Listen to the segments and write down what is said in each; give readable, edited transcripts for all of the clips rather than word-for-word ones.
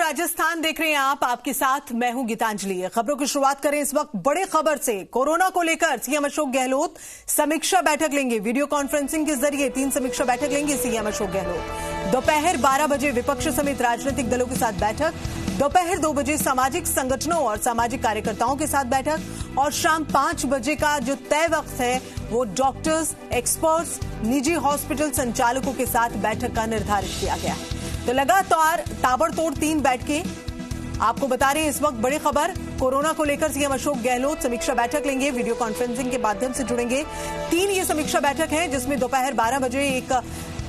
राजस्थान देख रहे हैं आप, आपके साथ मैं हूं गीतांजलि। खबरों की शुरुआत करें इस वक्त बड़े खबर से। कोरोना को लेकर सीएम अशोक गहलोत समीक्षा बैठक लेंगे। वीडियो कॉन्फ्रेंसिंग के जरिए 3 समीक्षा बैठक लेंगे सीएम अशोक गहलोत। दोपहर 12 बजे विपक्ष समेत राजनीतिक दलों के साथ बैठक, दोपहर 2 बजे सामाजिक संगठनों और सामाजिक कार्यकर्ताओं के साथ बैठक और शाम 5 बजे का जो तय वक्त है वो डॉक्टर्स, एक्सपर्ट्स, निजी हॉस्पिटल संचालकों के साथ बैठक का निर्धारित किया गया है। तो लगातार ताबड़तोड़ 3 बैठकें आपको बता रहे हैं। इस वक्त बड़ी खबर, कोरोना को लेकर सीएम अशोक गहलोत समीक्षा बैठक लेंगे, वीडियो कॉन्फ्रेंसिंग के माध्यम से जुड़ेंगे। 3 ये समीक्षा बैठक है जिसमें दोपहर 12 बजे एक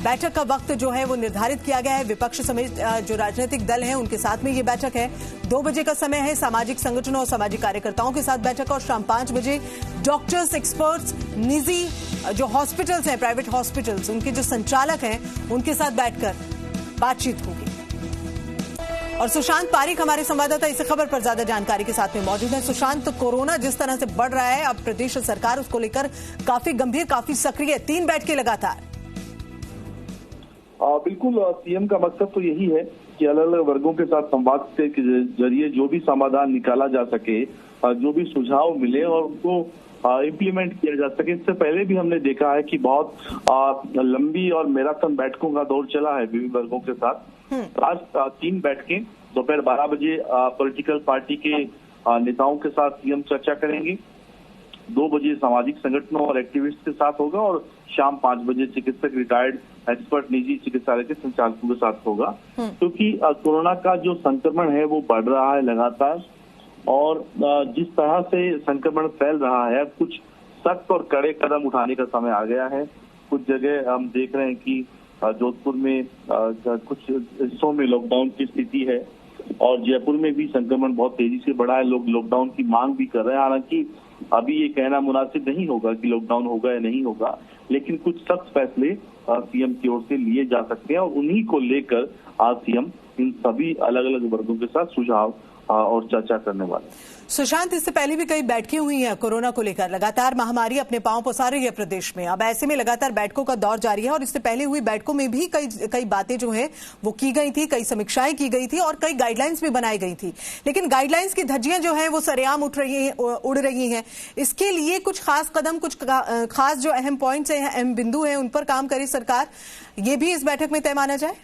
बैठक का वक्त जो है वो निर्धारित किया गया है। विपक्ष समेत जो राजनीतिक दल हैं उनके साथ में ये बैठक है। 2 बजे का समय है सामाजिक संगठनों और सामाजिक कार्यकर्ताओं के साथ बैठक और शाम 5 बजे डॉक्टर्स, एक्सपर्ट्स, निजी जो हॉस्पिटल्स हैं, प्राइवेट हॉस्पिटल्स, उनके जो संचालक हैं उनके साथ बैठकर बातचीत होगी। और सुशांत पारिक हमारे संवाददाता इस खबर पर ज्यादा जानकारी के साथ में मौजूद है। सुशांत, कोरोना जिस तरह से बढ़ रहा है, अब प्रदेश सरकार उसको लेकर काफी गंभीर, काफी सक्रिय, 3 बैठकें लगातार। बिल्कुल, सीएम का मकसद तो यही है कि अलग अलग वर्गों के साथ संवाद के जरिए जो भी समाधान निकाला जा सके, जो भी सुझाव मिले और उनको इम्प्लीमेंट किया जा सके। इससे पहले भी हमने देखा है कि बहुत लंबी और मैराथन बैठकों का दौर चला है विभिन्न वर्गों के साथ। आज 3 बैठकें दोपहर 12 बजे पॉलिटिकल पार्टी के नेताओं के साथ सीएम चर्चा करेंगे, 2 बजे सामाजिक संगठनों और एक्टिविस्ट के साथ होगा और शाम 5 बजे चिकित्सक, रिटायर्ड एक्सपर्ट, निजी चिकित्सालय के संचालकों के साथ होगा। क्योंकि कोरोना का जो संक्रमण है वो बढ़ रहा है लगातार और जिस तरह से संक्रमण फैल रहा है, कुछ सख्त और कड़े कदम उठाने का समय आ गया है। कुछ जगह हम देख रहे हैं कि जोधपुर में कुछ हिस्सों में लॉकडाउन की स्थिति है और जयपुर में भी संक्रमण बहुत तेजी से बढ़ा है। लोग लॉकडाउन की मांग भी कर रहे हैं। हालांकि अभी ये कहना मुनासिब नहीं होगा कि लॉकडाउन होगा या नहीं होगा, लेकिन कुछ सख्त फैसले सीएम की ओर से लिए जा सकते हैं और उन्हीं को लेकर आज सीएम इन सभी अलग अलग वर्गों के साथ सुझाव और चर्चा करने वाले। सुशांत, इससे पहले भी कई बैठकें हुई हैं कोरोना को लेकर। लगातार महामारी अपने पांव पसार रही है प्रदेश में। अब ऐसे में लगातार बैठकों का दौर जारी है और इससे पहले हुई बैठकों में भी कई बातें जो है वो की गई थी, कई समीक्षाएं की गई थी और कई गाइडलाइंस भी बनाई गई थी। लेकिन गाइडलाइंस की धज्जियां जो है वो सरेआम उड़ रही हैं। इसके लिए कुछ खास कदम, कुछ खास जो अहम पॉइंट्स हैं, अहम बिंदु हैं, उन पर काम करे सरकार, ये भी इस बैठक में तय माना जाए।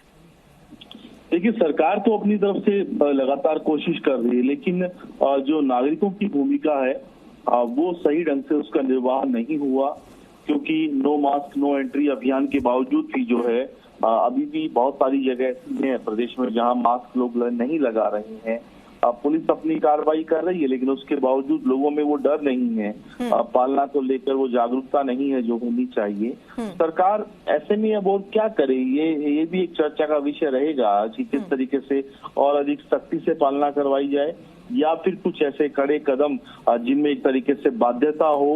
देखिए, सरकार तो अपनी तरफ से लगातार कोशिश कर रही है, लेकिन जो नागरिकों की भूमिका है वो सही ढंग से उसका निर्वाह नहीं हुआ। क्योंकि नो मास्क नो एंट्री अभियान के बावजूद भी जो है अभी भी बहुत सारी जगह है प्रदेश में जहां मास्क लोग नहीं लगा रहे हैं। पुलिस अपनी कार्रवाई कर रही है, लेकिन उसके बावजूद लोगों में वो डर नहीं है, पालना को लेकर वो जागरूकता नहीं है जो होनी चाहिए। सरकार ऐसे में अब और क्या करे, ये भी एक चर्चा का विषय रहेगा कि किस तरीके से और अधिक सख्ती से पालना करवाई जाए या फिर कुछ ऐसे कड़े कदम जिनमें एक तरीके से बाध्यता हो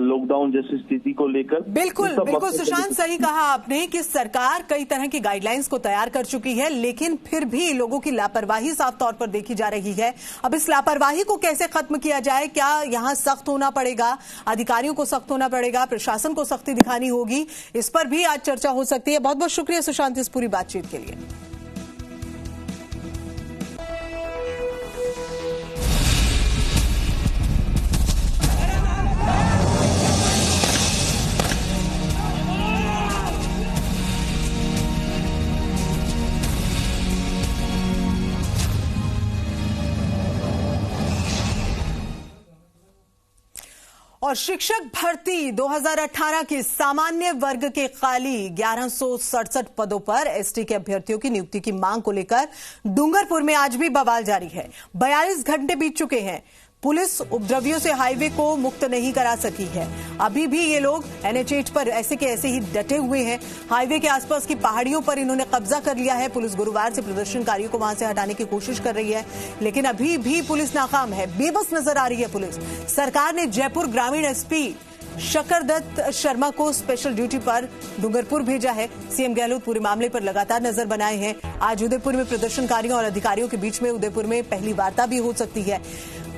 लॉकडाउन जैसी स्थिति को लेकर। बिल्कुल सुशांत, सही कहा आपने कि सरकार कई तरह की गाइडलाइंस को तैयार कर चुकी है, लेकिन फिर भी लोगों की लापरवाही साफ तौर पर देखी जा रही है। अब इस लापरवाही को कैसे खत्म किया जाए? क्या यहाँ सख्त होना पड़ेगा, अधिकारियों को सख्त होना पड़ेगा, प्रशासन को सख्ती दिखानी होगी? इस पर भी आज चर्चा हो सकती है। बहुत बहुत शुक्रिया सुशांत इस पूरी बातचीत के लिए। और शिक्षक भर्ती 2018 के सामान्य वर्ग के खाली 1167 पदों पर एसटी के अभ्यर्थियों की नियुक्ति की मांग को लेकर डूंगरपुर में आज भी बवाल जारी है। 42 घंटे बीत चुके हैं। पुलिस उपद्रवियों से हाईवे को मुक्त नहीं करा सकी है। अभी भी ये लोग NH8 पर ऐसे के ऐसे ही डटे हुए हैं। हाईवे के आसपास की पहाड़ियों पर इन्होंने कब्जा कर लिया है। पुलिस गुरुवार से प्रदर्शनकारियों को वहां से हटाने की कोशिश कर रही है, लेकिन अभी भी पुलिस नाकाम है, बेबस नजर आ रही है पुलिस। सरकार ने जयपुर ग्रामीण एसपी शकरदत्त शर्मा को स्पेशल ड्यूटी पर डूंगरपुर भेजा है। सीएम गहलोत पूरे मामले पर लगातार नजर बनाए हैं। आज उदयपुर में प्रदर्शनकारियों और अधिकारियों के बीच में उदयपुर में पहली वार्ता भी हो सकती है।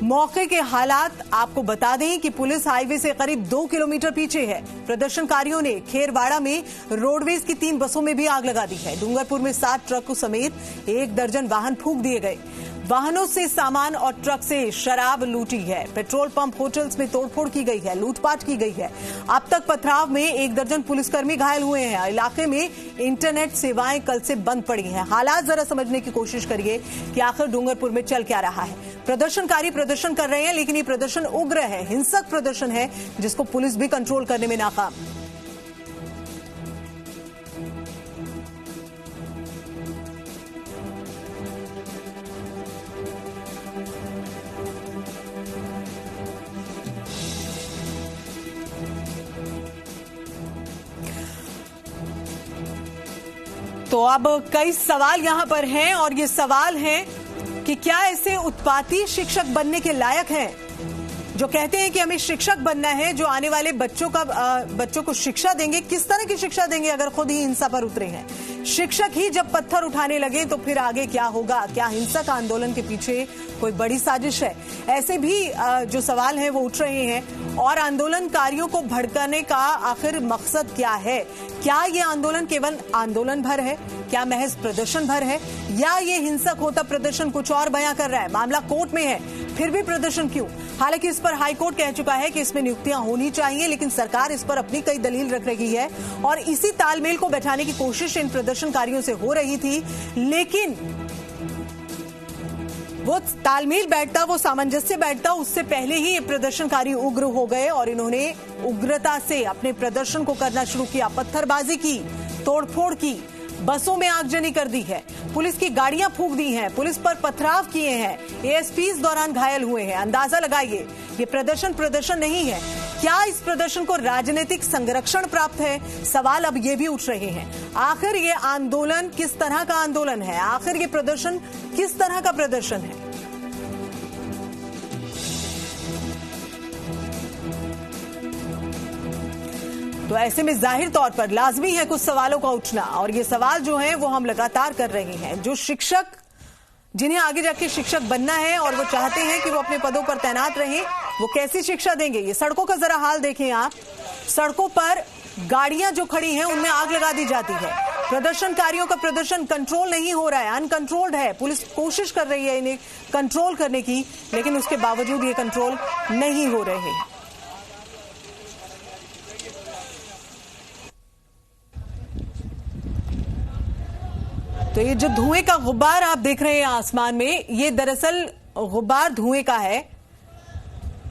मौके के हालात आपको बता दें कि पुलिस हाईवे से करीब 2 किलोमीटर पीछे है। प्रदर्शनकारियों ने खेरवाड़ा में रोडवेज की 3 बसों में भी आग लगा दी है। डूंगरपुर में 7 ट्रकों समेत 1 दर्जन वाहन फूंक दिए गए। वाहनों से सामान और ट्रक से शराब लूटी है। पेट्रोल पंप, होटल्स में तोड़फोड़ की गई है, लूटपाट की गई है। अब तक पथराव में 1 दर्जन पुलिसकर्मी घायल हुए हैं। इलाके में इंटरनेट सेवाएं कल से बंद पड़ी हैं। हालात जरा समझने की कोशिश करिए कि आखिर डूंगरपुर में चल क्या रहा है। प्रदर्शनकारी प्रदर्शन कर रहे हैं, लेकिन ये प्रदर्शन उग्र है, हिंसक प्रदर्शन है, जिसको पुलिस भी कंट्रोल करने में नाकाम। तो अब कई सवाल यहां पर हैं और ये सवाल है कि क्या ऐसे उत्पाती शिक्षक बनने के लायक हैं जो कहते हैं कि हमें शिक्षक बनना है, जो आने वाले बच्चों को शिक्षा देंगे। किस तरह की शिक्षा देंगे अगर खुद ही हिंसा पर उतरे हैं? शिक्षक ही जब पत्थर उठाने लगे तो फिर आगे क्या होगा? क्या हिंसक आंदोलन के पीछे कोई बड़ी साजिश है? ऐसे भी जो सवाल हैं वो उठ रहे हैं। और आंदोलनकारियों को भड़काने का आखिर मकसद क्या है? क्या ये आंदोलन केवल आंदोलन भर है? क्या महज प्रदर्शन भर है? या ये हिंसक होता प्रदर्शन कुछ और बयां कर रहा है? मामला कोर्ट में है, फिर भी प्रदर्शन क्यों? हालांकि इस पर हाईकोर्ट कह चुका है कि इसमें नियुक्तियां होनी चाहिए, लेकिन सरकार इस पर अपनी कई दलील रख रही है और इसी तालमेल को बैठाने की कोशिश इन प्रदर्शनकारियों से हो रही थी। लेकिन वो तालमेल बैठता, वो सामंजस्य बैठता, उससे पहले ही ये प्रदर्शनकारी उग्र हो गए और इन्होंने उग्रता से अपने प्रदर्शन को करना शुरू किया। पत्थरबाजी की, तोड़फोड़ की, बसों में आगजनी कर दी है, पुलिस की गाड़ियां फूंक दी हैं, पुलिस पर पथराव किए हैं, एएसपी इस दौरान घायल हुए हैं। अंदाजा लगाइए, ये प्रदर्शन नहीं है। क्या इस प्रदर्शन को राजनीतिक संरक्षण प्राप्त है? सवाल अब ये भी उठ रहे हैं। आखिर ये आंदोलन किस तरह का आंदोलन है? आखिर ये प्रदर्शन किस तरह का प्रदर्शन है? तो ऐसे में जाहिर तौर पर लाजमी है कुछ सवालों का उठना, और ये सवाल जो है वो हम लगातार कर रहे हैं। जो शिक्षक, जिन्हें आगे जाके शिक्षक बनना है और वो चाहते हैं कि वो अपने पदों पर तैनात रहें, वो कैसी शिक्षा देंगे? ये सड़कों का जरा हाल देखें आप। सड़कों पर गाड़ियां जो खड़ी हैं उनमें आग लगा दी जाती है। प्रदर्शनकारियों का प्रदर्शन कंट्रोल नहीं हो रहा है, अनकंट्रोल्ड है। पुलिस कोशिश कर रही है इन्हें कंट्रोल करने की, लेकिन उसके बावजूद ये कंट्रोल नहीं हो रहे हैं। तो ये जो धुएं का गुब्बार आप देख रहे हैं आसमान में, ये दरअसल गुब्बार धुएं का है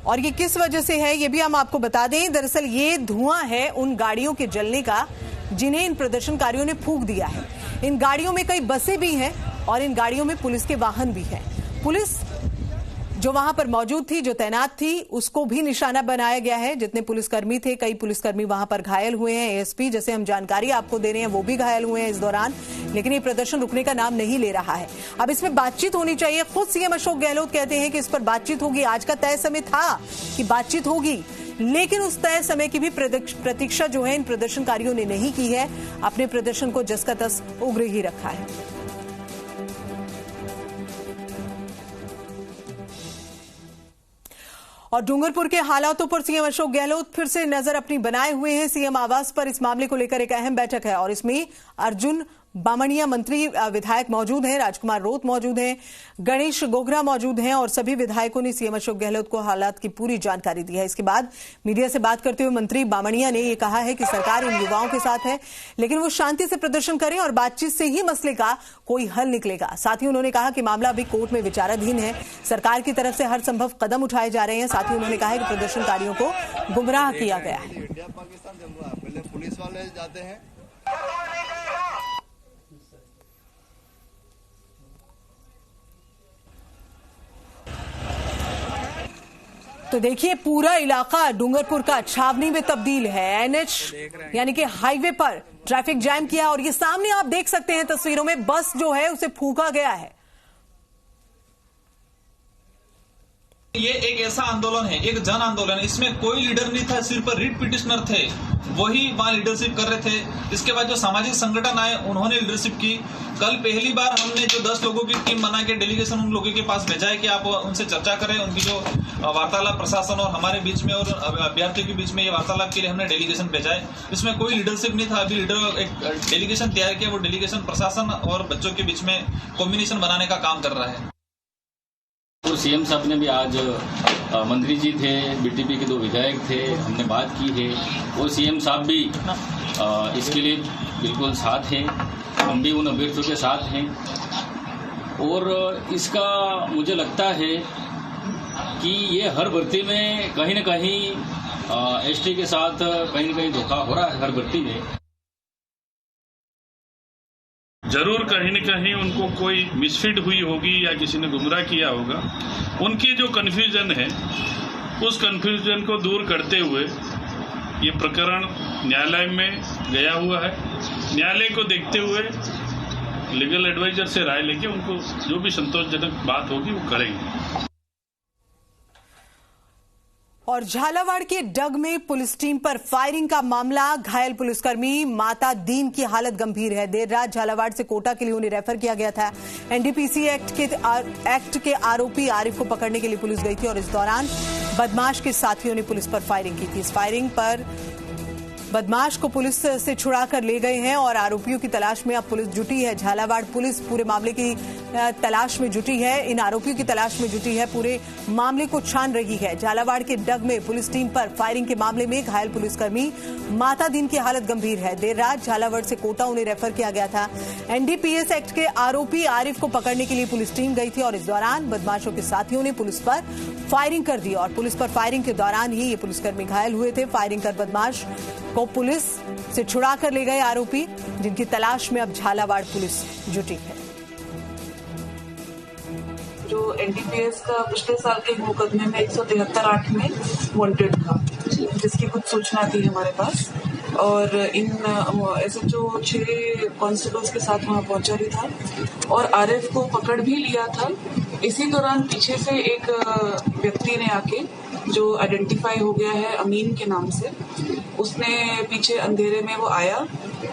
और ये किस वजह से है ये भी हम आपको बता दें। दरअसल ये धुआं है उन गाड़ियों के जलने का जिन्हें इन प्रदर्शनकारियों ने फूंक दिया है। इन गाड़ियों में कई बसें भी हैं और इन गाड़ियों में पुलिस के वाहन भी हैं। पुलिस जो वहां पर मौजूद थी, जो तैनात थी, उसको भी निशाना बनाया गया है। जितने पुलिसकर्मी थे, कई पुलिसकर्मी वहां पर घायल हुए हैं। एएसपी जैसे हम जानकारी आपको दे रहे हैं वो भी घायल हुए हैं इस दौरान, लेकिन ये प्रदर्शन रुकने का नाम नहीं ले रहा है। अब इसमें बातचीत होनी चाहिए। खुद सीएम अशोक गहलोत कहते हैं कि इस पर बातचीत होगी। आज का तय समय था कि बातचीत होगी, लेकिन उस तय समय की भी प्रतीक्षा जो है इन प्रदर्शनकारियों ने नहीं की है। अपने प्रदर्शन को जस का तस उग्र ही रखा है। और डूंगरपुर के हालातों पर सीएम अशोक गहलोत फिर से नजर अपनी बनाए हुए हैं। सीएम आवास पर इस मामले को लेकर एक अहम बैठक है और इसमें अर्जुन बामणिया मंत्री विधायक मौजूद हैं, राजकुमार रोत मौजूद हैं, गणेश गोगरा मौजूद हैं और सभी विधायकों ने सीएम अशोक गहलोत को हालात की पूरी जानकारी दी है। इसके बाद मीडिया से बात करते हुए मंत्री बामणिया ने यह कहा है कि सरकार इन युवाओं के साथ है, लेकिन वो शांति से प्रदर्शन करें और बातचीत से ही मसले का कोई हल निकलेगा। साथ ही उन्होंने कहा कि मामला अभी कोर्ट में विचाराधीन है, सरकार की तरफ से हर संभव कदम उठाए जा रहे हैं। साथ ही उन्होंने कहा है कि प्रदर्शनकारियों को गुमराह किया गया है। पुलिस वाले जाते हैं। तो देखिए पूरा इलाका डूंगरपुर का छावनी में तब्दील है। एनएच यानी कि हाईवे पर ट्रैफिक जैम किया और ये सामने आप देख सकते हैं तस्वीरों में, बस जो है उसे फूंका गया है। ये एक ऐसा आंदोलन है, एक जन आंदोलन, इसमें कोई लीडर नहीं था, सिर्फ रिट पिटिशनर थे, वही वहाँ लीडरशिप कर रहे थे। इसके बाद जो सामाजिक संगठन आए उन्होंने लीडरशिप की। कल पहली बार हमने जो 10 लोगों की टीम बना के डेलीगेशन उन लोगों के पास भेजा है कि आप उनसे चर्चा करें। उनकी जो वार्तालाप प्रशासन और हमारे बीच में और अभ्यर्थियों के बीच में ये वार्तालाप के लिए हमने डेलीगेशन भेजा है। इसमें कोई लीडरशिप नहीं था। अभी लीडर एक डेलीगेशन तैयार किया, वो डेलीगेशन प्रशासन और बच्चों के बीच में कॉम्बिनेशन बनाने का काम कर रहा है। तो सीएम साहब ने भी आज मंत्री जी थे, बीटीपी के 2 विधायक थे, हमने बात की है और सीएम साहब भी इसके लिए बिल्कुल साथ हैं। हम भी उन अभ्यर्थियों के साथ हैं और इसका मुझे लगता है कि ये हर भर्ती में कहीं न कहीं एसटी के साथ कहीं न कहीं धोखा हो रहा है। हर भर्ती में जरूर कहीं न कहीं उनको कोई मिसफिट हुई होगी या किसी ने गुमराह किया होगा। उनकी जो कन्फ्यूजन है उस कन्फ्यूजन को दूर करते हुए ये प्रकरण न्यायालय में गया हुआ है। न्यायालय को देखते हुए लीगल एडवाइजर से राय लेके उनको जो भी संतोषजनक बात होगी वो करेंगे। और झालावाड़ के डग में पुलिस टीम पर फायरिंग का मामला, घायल पुलिसकर्मी माता दीन की हालत गंभीर है। देर रात झालावाड़ से कोटा के लिए उन्हें रेफर किया गया था। एनडीपीसी एक्ट के आरोपी आरिफ को पकड़ने के लिए पुलिस गई थी और इस दौरान बदमाश के साथियों ने पुलिस पर फायरिंग की थी। इस फायरिंग पर बदमाश को पुलिस से छुड़ाकर ले गए हैं और आरोपियों की तलाश में अब पुलिस जुटी है। झालावाड़ पुलिस पूरे मामले की तलाश में जुटी है, इन आरोपियों की तलाश में जुटी है, पूरे मामले को छान रही है। झालावाड़ के डग में पुलिस टीम पर फायरिंग के मामले में घायल पुलिसकर्मी माता दीन की हालत गंभीर है। देर रात झालावाड़ से कोटा उन्हें रेफर किया गया था। एनडीपीएस एक्ट के आरोपी आरिफ को पकड़ने के लिए पुलिस टीम गई थी और इस दौरान बदमाशों के साथियों ने पुलिस पर फायरिंग कर दी और पुलिस पर फायरिंग के दौरान ही ये पुलिसकर्मी घायल हुए थे। फायरिंग कर बदमाश को पुलिस से छुड़ा कर ले गए आरोपी, जिनकी तलाश में अब झालावाड़ पुलिस जुटी है। जो एनडीपीएस का पिछले साल के मुकदमे में 173(8) में वांटेड था, जिसकी कुछ सूचना थी हमारे पास और इन एसएचओ 6 कांस्टेबल्स के साथ वहां पहुंचा भी था और आरिफ को पकड़ भी लिया था। इसी दौरान पीछे से एक व्यक्ति ने आके, जो आइडेंटिफाई हो गया है अमीन के नाम से, उसने पीछे अंधेरे में वो आया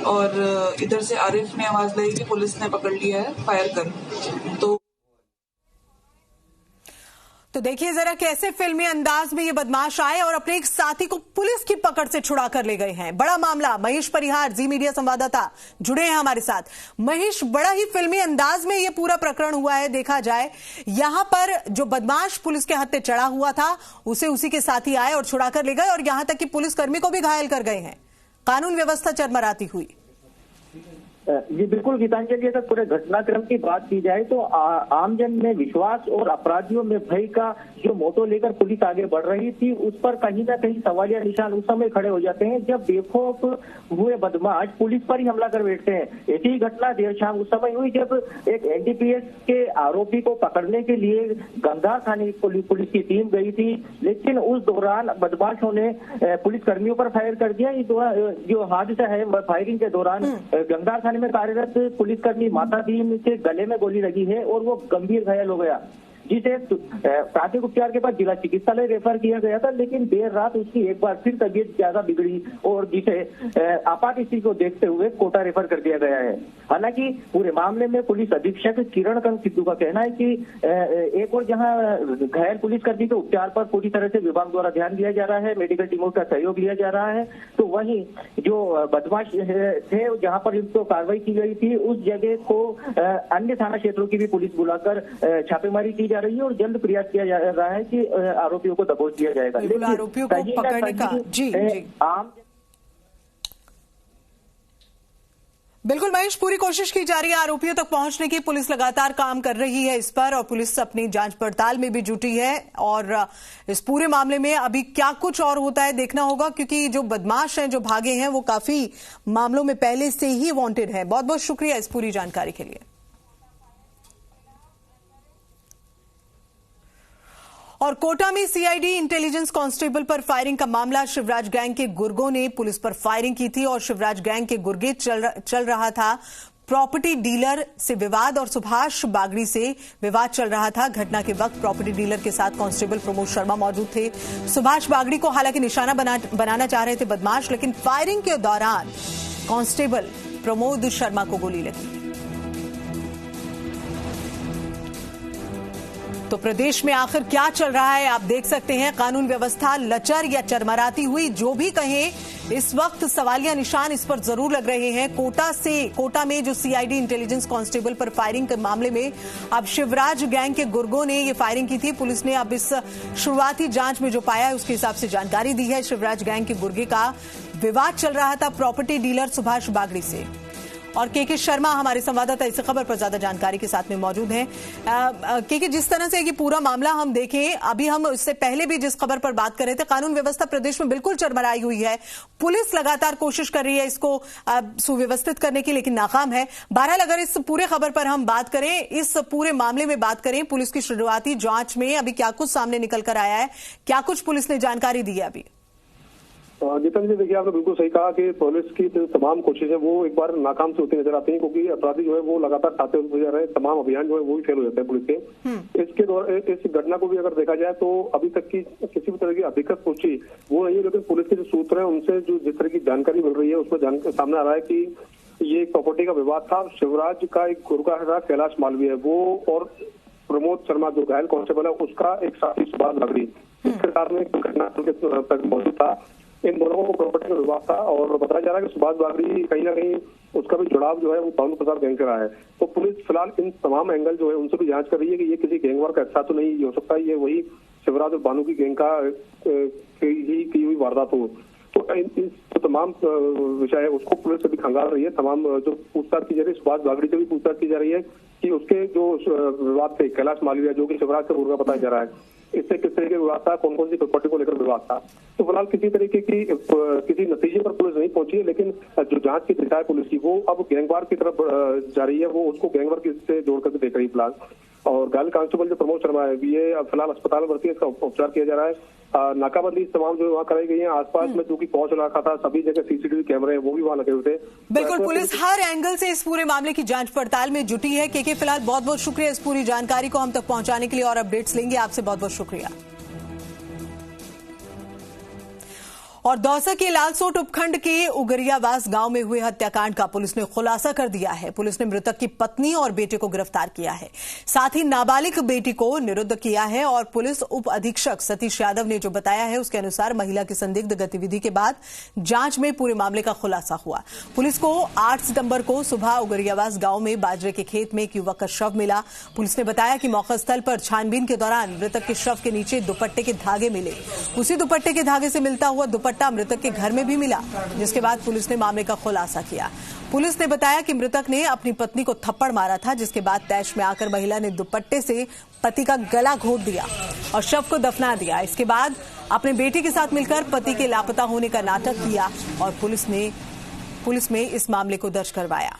और इधर से आरिफ ने आवाज लाई कि पुलिस ने पकड़ लिया है, फायर कर। तो देखिए जरा कैसे फिल्मी अंदाज में ये बदमाश आए और अपने एक साथी को पुलिस की पकड़ से छुड़ा कर ले गए हैं। बड़ा मामला। महेश परिहार, जी मीडिया संवाददाता जुड़े हैं हमारे साथ। महेश, बड़ा ही फिल्मी अंदाज में ये पूरा प्रकरण हुआ है। देखा जाए यहां पर जो बदमाश पुलिस के हत्थे चढ़ा हुआ था उसे उसी के साथी आए और छुड़ा कर ले गए और यहां तक कि पुलिसकर्मी को भी घायल कर गए हैं। कानून व्यवस्था चरमराती हुई। जी बिल्कुल गीतांजलि, अगर पूरे घटनाक्रम की बात की जाए तो आमजन में विश्वास और अपराधियों में भय का जो मोटो लेकर पुलिस आगे बढ़ रही थी, उस पर कहीं ना कहीं सवालिया निशान उस समय खड़े हो जाते हैं जब बेखौफ हुए बदमाश पुलिस पर ही हमला कर बैठते हैं। ऐसी ही घटना देर शाम उस समय हुई जब एक एनडीपीएस के आरोपी को पकड़ने के लिए गंगार थाने पुलिस की टीम गई थी, लेकिन उस दौरान बदमाशों ने पुलिसकर्मियों पर फायर कर दिया। इस जो हादसा है, फायरिंग के दौरान गंगार में कार्यरत पुलिसकर्मी माता दीन के गले में गोली लगी है और वो गंभीर घायल हो गया, जिसे प्राथमिक उपचार के बाद जिला चिकित्सालय रेफर किया गया था। लेकिन देर रात उसकी एक बार फिर तबीयत ज्यादा बिगड़ी और जिसे आपात स्थिति को देखते हुए कोटा रेफर कर दिया गया है। हालांकि पूरे मामले में पुलिस अधीक्षक किरणकांत सिद्धू का कहना है कि एक और जहां घायल पुलिसकर्मी के उपचार पर पूरी तरह से विभाग द्वारा ध्यान दिया जा रहा है, मेडिकल टीमों का सहयोग लिया जा रहा है, तो वहीं जो बदमाश थे जहां पर इनको कार्रवाई की गई थी उस जगह को अन्य थाना क्षेत्रों की भी पुलिस बुलाकर छापेमारी की जा रही है और जल्द प्रयास किया जा रहा है कि आरोपियों को दबोच दिया जाएगा। लेकिन आरोपियों को पकड़ने का जी आम बिल्कुल महेश, पूरी कोशिश की जा रही है आरोपियों तक पहुंचने की। पुलिस लगातार काम कर रही है इस पर और पुलिस अपनी जांच पड़ताल में भी जुटी है और इस पूरे मामले में अभी क्या कुछ और होता है देखना होगा, क्योंकि जो बदमाश हैं, जो भागे हैं, वो काफी मामलों में पहले से ही वांटेड है। बहुत बहुत शुक्रिया इस पूरी जानकारी के लिए। और कोटा में सीआईडी इंटेलिजेंस कांस्टेबल पर फायरिंग का मामला। शिवराज गैंग के गुर्गों ने पुलिस पर फायरिंग की थी और शिवराज गैंग के गुर्गे चल रहा था। प्रॉपर्टी डीलर से विवाद और सुभाष बागड़ी से विवाद चल रहा था। घटना के वक्त प्रॉपर्टी डीलर के साथ कांस्टेबल प्रमोद शर्मा मौजूद थे। सुभाष बागड़ी को हालांकि निशाना बनाना चाह रहे थे बदमाश, लेकिन फायरिंग के दौरान कांस्टेबल प्रमोद शर्मा को गोली लगी। तो प्रदेश में आखिर क्या चल रहा है आप देख सकते हैं। कानून व्यवस्था लचर या चरमराती हुई, जो भी कहें, इस वक्त सवालिया निशान इस पर जरूर लग रहे हैं। कोटा में जो सीआईडी इंटेलिजेंस कांस्टेबल पर फायरिंग के मामले में अब शिवराज गैंग के गुर्गों ने ये फायरिंग की थी। पुलिस ने अब इस शुरुआती जांच में जो पाया है उसके हिसाब से जानकारी दी है। शिवराज गैंग के गुर्गे का विवाद चल रहा था प्रॉपर्टी डीलर सुभाष बागड़ी से। और के शर्मा हमारे संवाददाता इस खबर पर ज्यादा जानकारी के साथ में मौजूद हैं। के जिस तरह से ये पूरा मामला हम देखें, अभी हम इससे पहले भी जिस खबर पर बात कर रहे थे, कानून व्यवस्था प्रदेश में बिल्कुल चरमराई हुई है। पुलिस लगातार कोशिश कर रही है इसको सुव्यवस्थित करने की, लेकिन नाकाम है। बहरहाल अगर इस पूरे खबर पर हम बात करें, इस पूरे मामले में बात करें, पुलिस की शुरुआती जांच में अभी क्या कुछ सामने निकल कर आया है, क्या कुछ पुलिस ने जानकारी दी है अभी? जितेंद्र जी, देखिए आपने बिल्कुल सही कहा कि पुलिस की तमाम कोशिशें वो एक बार नाकाम से होती नजर आती हैं, क्योंकि अपराधी जो है वो लगातार खाते हुए जा रहे हैं। तमाम अभियान जो है वो भी फेल हो जाते हैं पुलिस के। इसके दौरान इस घटना को भी अगर देखा जाए तो अभी तक की किसी भी तरह की अधिकृत पुष्टि वो नहीं है, लेकिन पुलिस के जो सूत्र हैं उनसे जो जिस तरह की जानकारी मिल रही है उसमें सामने आ रहा है कि ये एक प्रॉपर्टी का विवाद था। शिवराज का एक गुर्गा था कैलाश मालवीय, वो और प्रमोद शर्मा जो घायल कांस्टेबल है उसका एक साथी सुभाष बागड़ी इस प्रकार में घटना तक मौजूद था। इन दोनों को प्रॉपर्टी का विवाद था और बताया जा रहा है कि सुभाष बागड़ी कहीं ना कहीं उसका भी जुड़ाव जो है वो भानु प्रसाद गैंग का रहा है। तो पुलिस फिलहाल इन तमाम एंगल जो है उनसे भी जांच कर रही है कि ये किसी गैंगवार का हिस्सा तो नहीं हो सकता, ये वही शिवराज और भानु की गैंग का ही की हुई वारदात हो। तो इस तमाम विषय है उसको पुलिस अभी खंगाल रही है। तमाम जो पूछताछ की जा रही है, सुभाष बागड़ी से भी पूछताछ की जा रही है कि उसके जो विवाद थे कैलाश मालवीय जो कि शिवराज का गुर्गा बताया जा रहा है, इससे किस तरह के विवाद था, कौन कौन सी प्रॉपर्टी को लेकर विवाद था। तो फिलहाल किसी तरीके की किसी नतीजे पर पुलिस नहीं पहुंची है, लेकिन जो जांच की दिशा है पुलिस की वो अब गैंगवार की तरफ जा रही है। वो उसको गैंगवार से जोड़ करके देख रही है फिलहाल। और घायल कांस्टेबल जो प्रमोद शर्मा है ये फिलहाल अस्पताल में भर्ती है, इसका उपचार किया जा रहा है। नाकाबंदी तमाम जो वहाँ कराई गई है, आसपास में जो कि पहुंच रखा था, सभी जगह सीसीटीवी कैमरे हैं वो भी वहाँ लगे हुए थे। बिल्कुल, पुलिस हर एंगल से इस पूरे मामले की जांच पड़ताल में जुटी है। के फिलहाल बहुत बहुत शुक्रिया इस पूरी जानकारी को हम तक पहुंचाने के लिए, और अपडेट्स लेंगे आपसे। बहुत बहुत शुक्रिया। और दौसा के लालसोट उपखंड के उगरियावास गांव में हुए हत्याकांड का पुलिस ने खुलासा कर दिया है। पुलिस ने मृतक की पत्नी और बेटे को गिरफ्तार किया है, साथ ही नाबालिग बेटी को निरुद्ध किया है। और पुलिस उप अधीक्षक सतीश यादव ने जो बताया है उसके अनुसार महिला की संदिग्ध गतिविधि के बाद जांच में पूरे मामले का खुलासा हुआ। पुलिस को 8 सितंबर को सुबह उगरियावास गांव में बाजरे के खेत में एक युवक का शव मिला। पुलिस ने बताया कि मौका स्थल पर छानबीन के दौरान मृतक के शव के नीचे दुपट्टे के धागे मिले। उसी दुपट्टे के धागे से मिलता हुआ दुपट्टा मृतक के घर में भी मिला, जिसके बाद पुलिस ने मामले का खुलासा किया। पुलिस ने बताया कि मृतक ने अपनी पत्नी को थप्पड़ मारा था, जिसके बाद तैश में आकर महिला ने दुपट्टे से पति का गला घोंट दिया और शव को दफना दिया। इसके बाद अपने बेटे के साथ मिलकर पति के लापता होने का नाटक किया और पुलिस में इस मामले को दर्ज करवाया।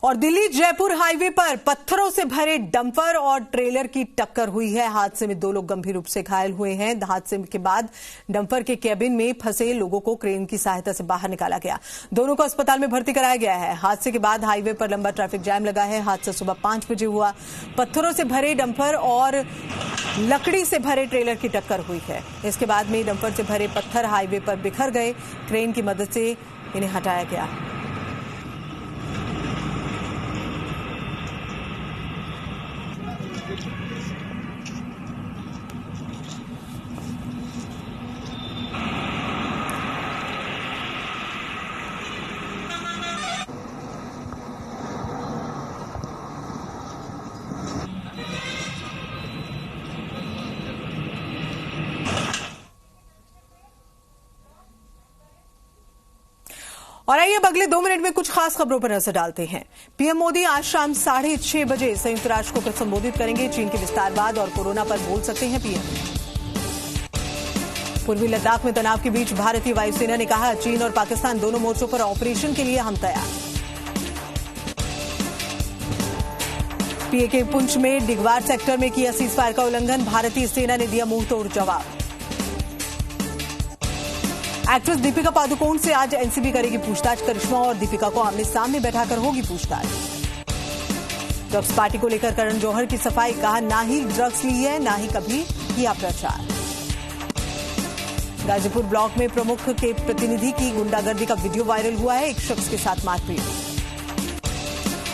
और दिल्ली जयपुर हाईवे पर पत्थरों से भरे डंपर और ट्रेलर की टक्कर हुई है। हादसे में 2 लोग गंभीर रूप से घायल हुए हैं। हादसे के बाद डंपर के कैबिन में फंसे लोगों को क्रेन की सहायता से बाहर निकाला गया। दोनों को अस्पताल में भर्ती कराया गया है। हादसे के बाद हाईवे पर लंबा ट्रैफिक जैम लगा है। हादसा सुबह 5 बजे हुआ। पत्थरों से भरे डंपर और लकड़ी से भरे ट्रेलर की टक्कर हुई है। इसके बाद में डंपर से भरे पत्थर हाईवे पर बिखर गए। क्रेन की मदद से इन्हें हटाया गया। और आइए अब अगले 2 मिनट में कुछ खास खबरों पर नजर डालते हैं। पीएम मोदी आज शाम 6:30 बजे संयुक्त राष्ट्र को संबोधित करेंगे। चीन के विस्तारवाद और कोरोना पर बोल सकते हैं पीएम। पूर्वी लद्दाख में तनाव के बीच भारतीय वायुसेना ने कहा, चीन और पाकिस्तान दोनों मोर्चों पर ऑपरेशन के लिए हम तैयार। सीआरपीएफ के पुंछ में डिगवार सेक्टर में किया सीजफायर का उल्लंघन, भारतीय सेना ने दिया मुंह तोड़ जवाब। एक्ट्रेस दीपिका पादुकोण से आज एनसीबी करेगी पूछताछ, करिश्मा और दीपिका को आमने सामने बैठाकर होगी पूछताछ। ड्रग्स पार्टी को लेकर करण जौहर की सफाई, कहा ना ही ड्रग्स ली है ना ही कभी किया प्रचार। गाजीपुर ब्लॉक में प्रमुख के प्रतिनिधि की गुंडागर्दी का वीडियो वायरल हुआ है, एक शख्स के साथ मारपीट।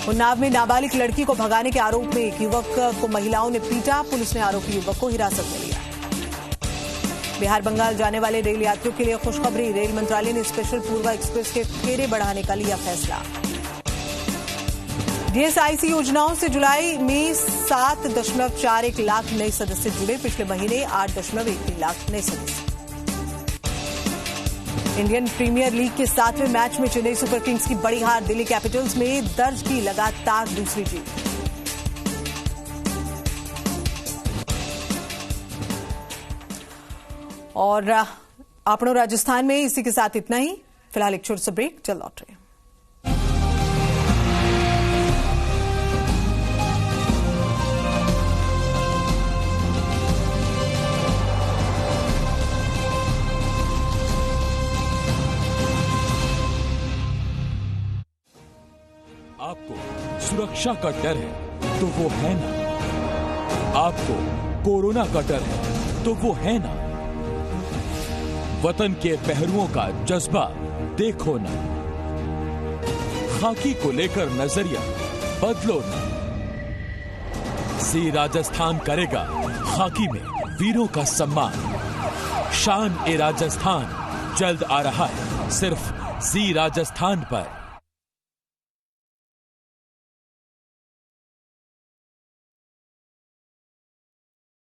उन्नाव में नाबालिग लड़की को भगाने के आरोप में एक युवक को महिलाओं ने पीटा, पुलिस ने आरोपी युवक को हिरासत में लिया। बिहार बंगाल जाने वाले रेल यात्रियों के लिए खुशखबरी, रेल मंत्रालय ने स्पेशल पूर्वा एक्सप्रेस के फेरे बढ़ाने का लिया फैसला। डीएसआईसी योजनाओं से जुलाई में 7.41 लाख नए सदस्य जुड़े, पिछले महीने 8.13 लाख नए सदस्य। इंडियन प्रीमियर लीग के 7वें मैच में चेन्नई सुपर किंग्स की बड़ी हार, दिल्ली कैपिटल्स में दर्ज की लगातार दूसरी जीत। और आपनो राजस्थान में इसी के साथ इतना ही, फिलहाल एक छोटा सा ब्रेक, चल लौट रहे हैं। आपको सुरक्षा का डर है तो वो है ना, आपको कोरोना का डर है तो वो है ना, वतन के पहरुओं का जज्बा देखो ना, खाकी को लेकर नजरिया बदलो ना। सी राजस्थान करेगा खाकी में वीरों का सम्मान, शान ए राजस्थान जल्द आ रहा है सिर्फ सी राजस्थान पर।